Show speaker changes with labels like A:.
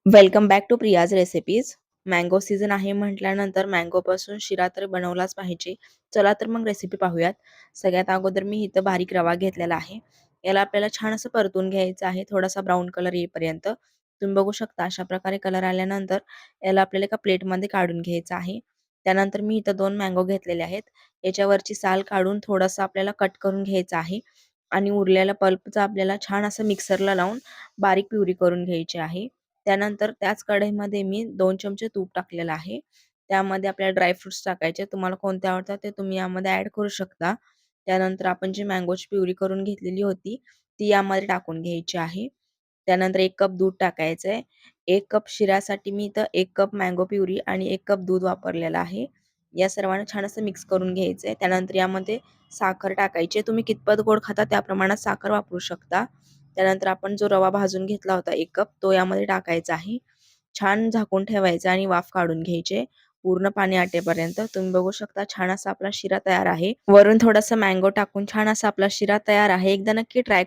A: Welcome back to Priya's recipes. Mango season आहे म्हटल्यानंतर मँगोपासून शिरा तर बनवलाच पाहिजे. चला तर मग रेसिपी पाहूयात. सगळ्यात अगोदर मी इथं बारीक रवा घेतलेला आहे. याला आपल्याला छान असं परतून घ्यायचं आहे, थोडासा ब्राऊन कलर येईपर्यंत. तुम्ही बघू शकता अशा प्रकारे कलर आल्यानंतर याला आपल्याला एका प्लेटमध्ये काढून घ्यायचं आहे. त्यानंतर मी इथं 2 मँगो घेतलेले आहेत. याच्यावरची साल काढून थोडंसं आपल्याला कट करून घ्यायचं आहे आणि उरलेला पल्पचा आपल्याला छान असं मिक्सरला लावून बारीक प्युरी करून घ्यायची आहे. त्यानंतर त्याच कढईमध्ये मी 2 चमचे तूप टाकलेलं आहे. त्यामध्ये आपल्याला ड्रायफ्रुट्स टाकायचे. तुम्हाला कोणते आवडतात ते तुम्ही यामध्ये ॲड करू शकता. त्यानंतर आपण जी मँगोची प्युरी करून घेतलेली होती, ती यामध्ये टाकून घ्यायची आहे. त्यानंतर 1 कप दूध टाकायचं आहे. 1 कप शिऱ्यासाठी मी इथं 1 कप मँगो प्युरी आणि 1 कप दूध वापरलेलं आहे. या सर्वांना छान असं मिक्स करून घ्यायचं आहे. त्यानंतर यामध्ये साखर टाकायची आहे. तुम्ही कितपत गोड खाता त्या प्रमाणात साखर वापरू शकता. त्यानंतर आपण जो रवा भाजून घेतला होता 1 कप, तो यामध्ये टाकायचा आहे. छान झाकून ठेवायचं आणि वाफ काढून घ्यायचे पूर्ण पाणी आटेपर्यंत. तुम्ही बघू शकता छान असा आपला शिरा तयार आहे. वरून थोडासा मँगो टाकून छान असा आपला शिरा तयार आहे. एकदा नक्की ट्राय